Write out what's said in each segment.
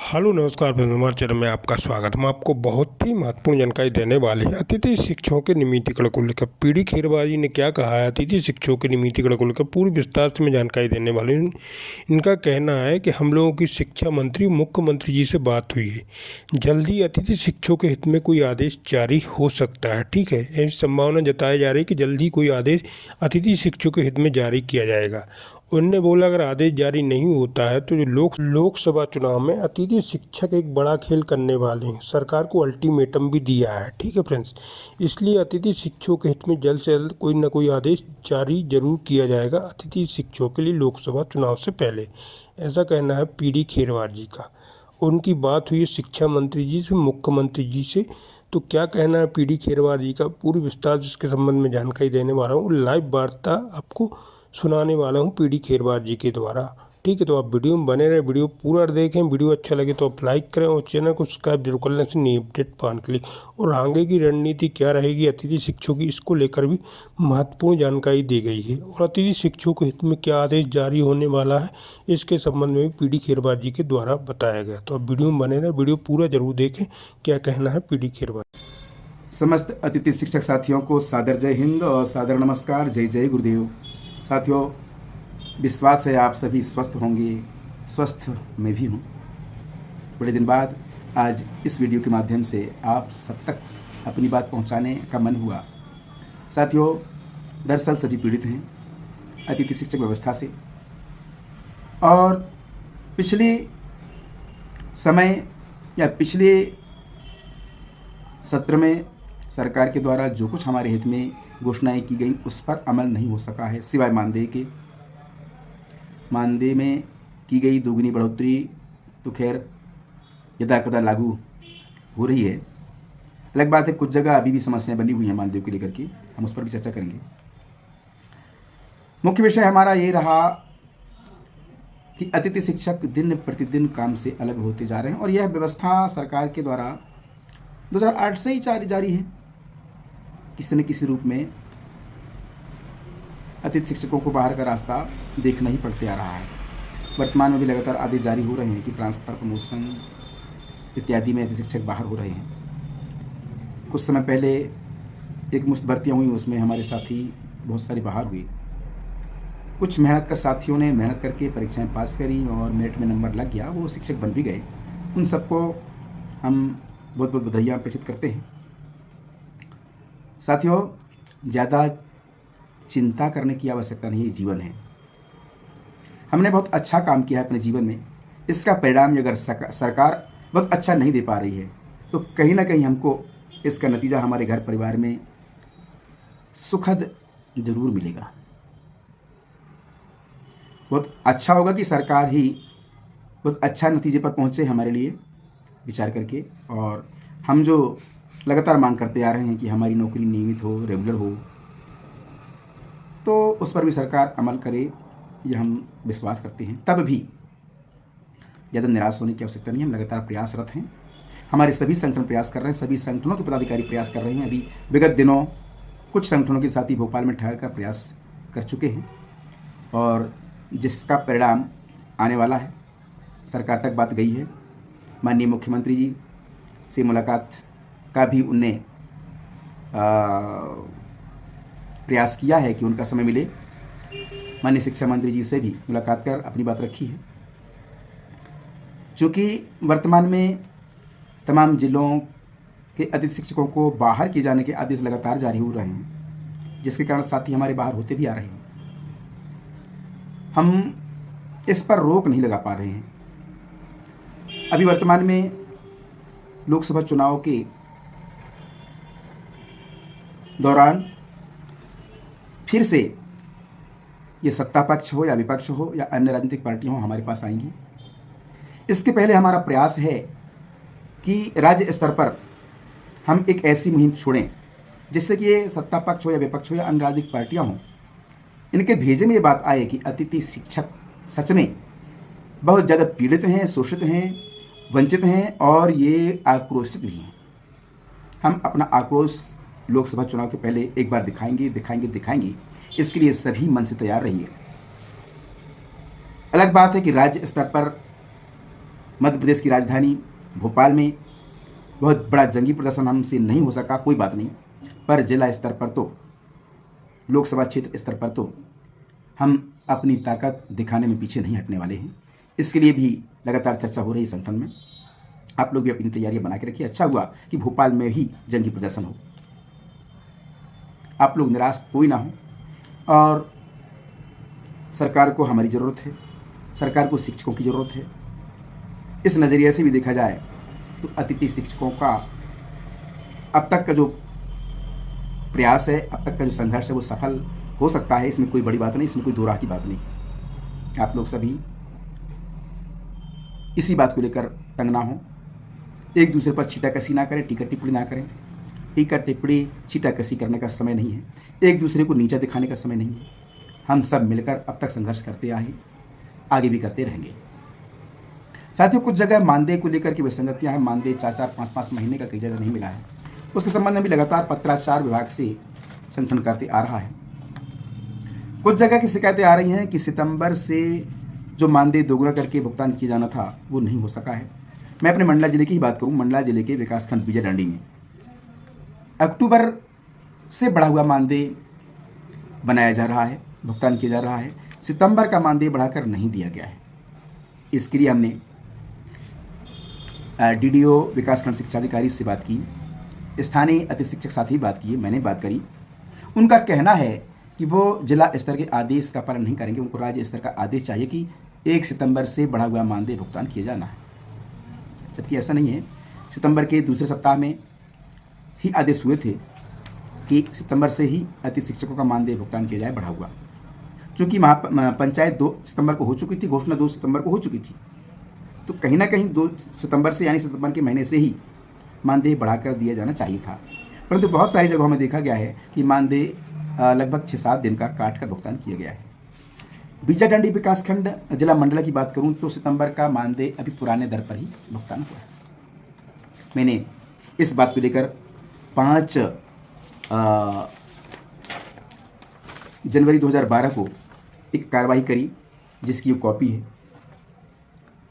Hello नमस्कार हमारे channel में आपका स्वागत। हम आपको बहुत ही महत्वपूर्ण जानकारी देने वाले हैं अतिथि शिक्षकों के नियमितीकरण को लेकर। पीडी खेरवार जी ने क्या कहा है अतिथि शिक्षकों के नियमितीकरण को लेकर पूरी विस्तार से मैं जानकारी देने वाले हूँ। इनका कहना है कि हम लोगों की शिक्षा मंत्री मुख्यमंत्री जी से बात हुई है, जल्दी अतिथि शिक्षकों के हित में कोई आदेश जारी हो सकता है। ठीक है, ऐसी संभावना जताई जा रही है कि जल्दी कोई आदेश अतिथि शिक्षकों के हित में जारी किया जाएगा। उन्होंने बोला अगर आदेश जारी नहीं होता है तो जो लोकसभा चुनाव में अतिथि शिक्षक एक बड़ा खेल करने वाले हैं। सरकार को अल्टीमेटम भी दिया है। ठीक है फ्रेंड्स, इसलिए अतिथि शिक्षकों के हित में जल्द से जल्द कोई ना कोई आदेश जारी जरूर किया जाएगा अतिथि शिक्षकों के लिए लोकसभा चुनाव से पहले, ऐसा कहना है पीडी खेरवार जी का। उनकी बात हुई है शिक्षा मंत्री जी से, मुख्यमंत्री जी से। तो क्या कहना है पीडी खेरवार जी का, पूरी विस्तार जिसके संबंध में जानकारी देने वाला हूँ। लाइव वार्ता आपको सुनाने वाला हूँ पीडी खेरवार जी के द्वारा। ठीक है, तो आप वीडियो में बने रहे, वीडियो पूरा देखें। वीडियो अच्छा लगे तो आप लाइक करें और चैनल को सब्सक्राइब जरूर कर लें ऐसे नई अपडेट पाने के लिए। और आगे की रणनीति क्या रहेगी अतिथि शिक्षकों की, इसको लेकर भी महत्वपूर्ण जानकारी दी गई है। और अतिथि शिक्षकों के हित में क्या आदेश जारी होने वाला है, इसके संबंध में भी पीडी खेरवार जी के द्वारा बताया गया। तो आप वीडियो में बने रहे, वीडियो पूरा जरूर देखें क्या कहना है पीडी खेरवार। समस्त अतिथि शिक्षक साथियों को सादर जय हिंद और सादर नमस्कार। जय जय गुरुदेव। साथियों, विश्वास है आप सभी स्वस्थ होंगे, स्वस्थ मैं भी हूँ। बड़े दिन बाद आज इस वीडियो के माध्यम से आप सब तक अपनी बात पहुँचाने का मन हुआ। साथियों, दरअसल सभी पीड़ित हैं अतिथि शिक्षक व्यवस्था से, और पिछले समय या पिछले सत्र में सरकार के द्वारा जो कुछ हमारे हित में घोषणाएं की गई उस पर अमल नहीं हो सका है, सिवाय मानदेय के। मानदेय में की गई दोगुनी बढ़ोतरी तो खैर यदा कदा लागू हो रही है। अलग बात है कुछ जगह अभी भी समस्याएं बनी हुई हैं मानदेय को लेकर के, हम उस पर भी चर्चा करेंगे। मुख्य विषय हमारा ये रहा कि अतिथि शिक्षक दिन प्रतिदिन काम से अलग होते जा रहे हैं, और यह व्यवस्था सरकार के द्वारा 2008 से ही जारी है। किसी न किसी रूप में अतिथि शिक्षकों को बाहर का रास्ता देखना ही पड़ते आ रहा है। वर्तमान में भी लगातार आदेश जारी हो रहे हैं कि ट्रांसफ़र, प्रमोशन इत्यादि में अतिथि शिक्षक बाहर हो रहे हैं। कुछ समय पहले एक मुश्त भर्तियाँ हुई, उसमें हमारे साथी बहुत सारे बाहर हुए। कुछ मेहनत कर साथियों ने मेहनत करके परीक्षाएं पास करी और मेरिट में नंबर लग गया, वो शिक्षक बन भी गए। उन सबको हम बहुत बहुत बधाइयाँ प्रेषित करते हैं। साथियों, ज़्यादा चिंता करने की आवश्यकता नहीं, जीवन है। हमने बहुत अच्छा काम किया है अपने जीवन में, इसका परिणाम अगर सरकार बहुत अच्छा नहीं दे पा रही है तो कहीं ना कहीं हमको इसका नतीजा हमारे घर परिवार में सुखद जरूर मिलेगा। बहुत अच्छा होगा कि सरकार ही बहुत अच्छा नतीजे पर पहुंचे हमारे लिए विचार करके, और हम जो लगातार मांग करते आ रहे हैं कि हमारी नौकरी नियमित हो, रेगुलर हो, तो उस पर भी सरकार अमल करे, ये हम विश्वास करते हैं। तब भी ज़्यादा निराश होने की आवश्यकता नहीं है, हम लगातार प्रयासरत हैं। हमारे सभी संगठन प्रयास कर रहे हैं, सभी संगठनों के पदाधिकारी प्रयास कर रहे हैं। अभी विगत दिनों कुछ संगठनों के साथी भोपाल में ठहर कर प्रयास कर चुके हैं, और जिसका परिणाम आने वाला है। सरकार तक बात गई है, माननीय मुख्यमंत्री जी से मुलाकात का भी उनने प्रयास किया है कि उनका समय मिले। माननीय शिक्षा मंत्री जी से भी मुलाकात कर अपनी बात रखी है। चूँकि वर्तमान में तमाम जिलों के अतिथि शिक्षकों को बाहर किए जाने के आदेश लगातार जारी हो रहे हैं, जिसके कारण साथी हमारे बाहर होते भी आ रहे हैं। हम इस पर रोक नहीं लगा पा रहे हैं। अभी वर्तमान में लोकसभा चुनाव के दौरान फिर से ये सत्ता पक्ष हो या विपक्ष हो या अन्य राजनीतिक पार्टियां हो हमारे पास आएंगी। इसके पहले हमारा प्रयास है कि राज्य स्तर पर हम एक ऐसी मुहिम छोड़ें जिससे कि ये सत्ता पक्ष हो या विपक्ष हो या अन्य राजनीतिक पार्टियां हों, इनके भेजे में ये बात आए कि अतिथि शिक्षक सच में बहुत ज़्यादा पीड़ित हैं, शोषित हैं, वंचित हैं, और ये आक्रोशित भी हैं। हम अपना आक्रोश लोकसभा चुनाव के पहले एक बार दिखाएंगे। इसके लिए सभी मन से तैयार रहिए। अलग बात है कि राज्य स्तर पर मध्य प्रदेश की राजधानी भोपाल में बहुत बड़ा जंगी प्रदर्शन हमसे नहीं हो सका, कोई बात नहीं, पर जिला स्तर पर तो, लोकसभा क्षेत्र स्तर पर तो हम अपनी ताकत दिखाने में पीछे नहीं हटने वाले हैं। इसके लिए भी लगातार चर्चा हो रही है संगठन में। आप लोग भी अपनी तैयारियां बना के रखिए। अच्छा हुआ कि भोपाल में ही जंगी प्रदर्शन हो, आप लोग निराश कोई ना हो। और सरकार को हमारी ज़रूरत है, सरकार को शिक्षकों की ज़रूरत है। इस नज़रिए से भी देखा जाए तो अतिथि शिक्षकों का अब तक का जो प्रयास है, अब तक का जो संघर्ष है, वो सफल हो सकता है। इसमें कोई बड़ी बात नहीं, इसमें कोई दो राह की बात नहीं। आप लोग सभी इसी बात को लेकर तंग ना हो, एक दूसरे पर छीटाकशी ना करें, टीका टिप्पणी ना करें। टीका टिप्पणी छीटाकशी करने का समय नहीं है, एक दूसरे को नीचा दिखाने का समय नहीं है। हम सब मिलकर अब तक संघर्ष करते आए, आगे भी करते रहेंगे। साथियों, कुछ जगह मानदेय को लेकर के विसंगतियां हैं। मानदेय 4-4, 5-5 महीने का कई जगह नहीं मिला है। उसके संबंध में भी लगातार पत्राचार विभाग से संगठन करते आ रहा है। कुछ जगह की शिकायतें आ रही हैं कि सितंबर से जो मानदेय दोगुना करके भुगतान किया जाना था वो नहीं हो सका है। मैं अपने मंडला जिले की ही बात करूं, मंडला जिले के विकासखंड विजयडांडी में अक्टूबर से बढ़ा हुआ मानदेय बनाया जा रहा है, भुगतान किया जा रहा है। सितंबर का मानदेय बढ़ाकर नहीं दिया गया है। इसके लिए हमने डीडीओ विकासखंड शिक्षा अधिकारी से बात की, स्थानीय अति शिक्षक साथ ही बात की, मैंने बात करी। उनका कहना है कि वो जिला स्तर के आदेश का पालन नहीं करेंगे, उनको राज्य स्तर का आदेश चाहिए कि 1 सितंबर से बढ़ा हुआ मानदेय भुगतान किया जाना है। जबकि ऐसा नहीं है। सितंबर के दूसरे सप्ताह में ही आदेश हुए थे कि सितंबर से ही अतिथि शिक्षकों का मानदेय भुगतान किया जाए बढ़ा हुआ। चूँकि पंचायत 2 सितंबर को हो चुकी थी, घोषणा 2 सितंबर को हो चुकी थी, तो कहीं ना कहीं 2 सितंबर से यानी सितंबर के महीने से ही मानदेय बढ़ाकर दिया जाना चाहिए था। परंतु बहुत सारी जगहों में देखा गया है कि मानदेय लगभग 6-7 दिन का काट कर भुगतान किया गया है। विजयडांडी विकासखंड जिला मंडला की बात करूं तो सितंबर का मानदेय अभी पुराने दर पर ही भुगतान हुआ है। मैंने इस बात को लेकर 5 जनवरी 2012 को एक कार्रवाई करी, जिसकी कॉपी है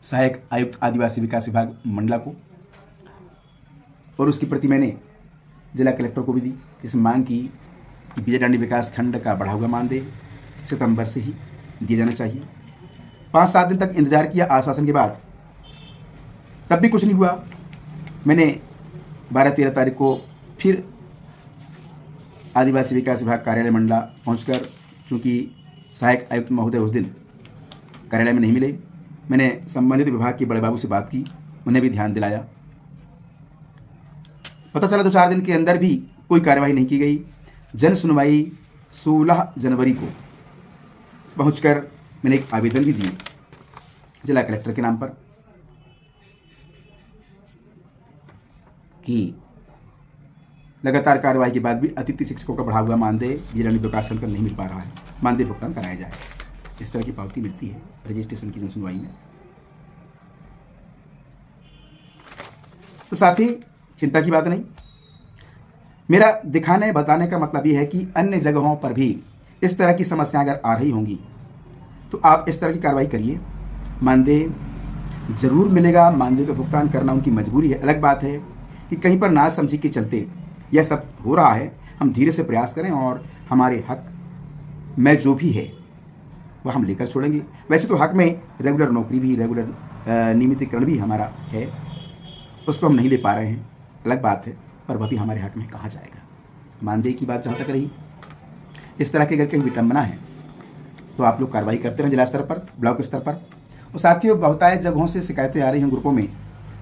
सहायक आयुक्त आदिवासी विकास विभाग मंडला को, और उसकी प्रति मैंने जिला कलेक्टर को भी दी। इसमें मांग की कि विजयडांडी विकास खंड का बढ़ा हुआ मानदेय सितंबर से ही दिया जाना चाहिए। 5-7 दिन तक इंतजार किया आश्वासन के बाद, तब भी कुछ नहीं हुआ। मैंने 12-13 तारीख को फिर आदिवासी विकास विभाग कार्यालय मंडला पहुंचकर, चूँकि सहायक आयुक्त महोदय उस दिन कार्यालय में नहीं मिले, मैंने संबंधित विभाग के बड़े बाबू से बात की, उन्हें भी ध्यान दिलाया। पता चला 2-4 दिन के अंदर भी कोई कार्रवाई नहीं की गई। जन सुनवाई 16 जनवरी को पहुंचकर मैंने एक आवेदन भी दिया जिला कलेक्टर के नाम पर कि लगातार कार्रवाई के बाद भी अतिथि शिक्षकों का बढ़ा हुआ मानदेय विजयडांडी विकासखंड का नहीं मिल पा रहा है, मानदेय भुगतान कराया जाए। इस तरह की पावती मिलती है रजिस्ट्रेशन की जन सुनवाई में। तो साथ ही चिंता की बात नहीं, मेरा दिखाने बताने का मतलब ये है कि अन्य जगहों पर भी इस तरह की समस्याएं अगर आ रही होंगी तो आप इस तरह की कार्रवाई करिए। मानदेय जरूर मिलेगा, मानदेय का भुगतान करना उनकी मजबूरी है। अलग बात है कि कहीं पर नासमझी के चलते यह सब हो रहा है। हम धीरे से प्रयास करें और हमारे हक में जो भी है वह हम लेकर छोड़ेंगे। वैसे तो हक में रेगुलर नौकरी भी, रेगुलर नियमितीकरण भी हमारा है, उसको हम नहीं ले पा रहे हैं, अलग बात है, पर वह भी हमारे हक में कहाँ जाएगा। मानदेय की बात जहाँ तक रही, इस तरह की अगर कहीं विटंबना है तो आप लोग कार्रवाई करते रहें जिला स्तर पर, ब्लॉक स्तर पर। और साथियों, बहुतायत जगहों से शिकायतें आ रही हैं ग्रुपों में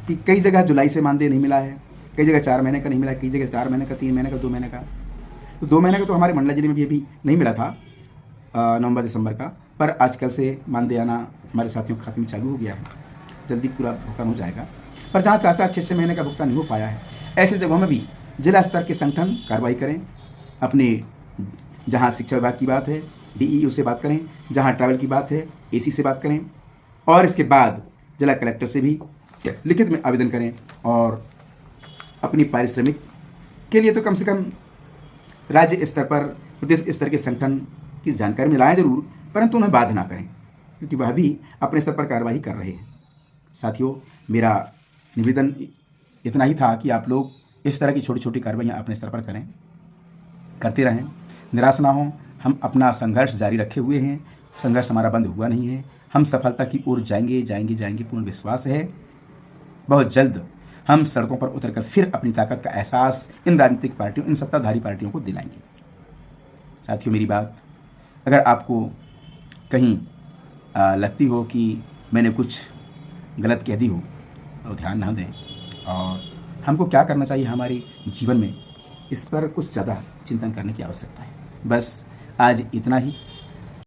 कि कई जगह जुलाई से मानदेय नहीं मिला है, कई जगह 4 महीने का नहीं मिला, कई जगह 4 महीने का, 3 महीने का, 2 महीने का। तो 2 महीने का तो हमारे मंडला जिले में भी अभी नहीं मिला था नवंबर दिसंबर का, पर आजकल से मानदेय आना हमारे साथियों के खाते में चालू हो गया है, जल्दी पूरा भुगतान हो जाएगा। पर जहाँ 4-4, 6-6 महीने का भुगतान नहीं हो पाया है, ऐसे जगहों में भी जिला स्तर के संगठन कार्रवाई करें। अपने जहाँ शिक्षा विभाग की बात है DEO से बात करें, जहाँ ट्रैवल की बात है AC से बात करें, और इसके बाद जिला कलेक्टर से भी लिखित में आवेदन करें और अपनी पारिश्रमिक के लिए तो कम से कम राज्य स्तर पर, प्रदेश स्तर के संगठन की जानकारी में लाएं जरूर, परंतु उन्हें बाध्य ना करें, क्योंकि वह भी अपने स्तर पर कार्रवाई कर रहे हैं। साथियों, मेरा निवेदन इतना ही था कि आप लोग इस तरह की छोटी छोटी कार्रवाइयाँ अपने स्तर पर करें, करते रहें, निराश ना हों। हम अपना संघर्ष जारी रखे हुए हैं, संघर्ष हमारा बंद हुआ नहीं है। हम सफलता की ओर जाएंगे जाएंगे जाएंगे, पूर्ण विश्वास है। बहुत जल्द हम सड़कों पर उतरकर फिर अपनी ताकत का एहसास इन राजनीतिक पार्टियों, इन सत्ताधारी पार्टियों को दिलाएंगे। साथियों, मेरी बात अगर आपको कहीं लगती हो कि मैंने कुछ गलत कह दी हो तो ध्यान ना दें, और हमको क्या करना चाहिए हमारे जीवन में, इस पर कुछ ज़्यादा चिंतन करने की आवश्यकता है। बस आज इतना ही।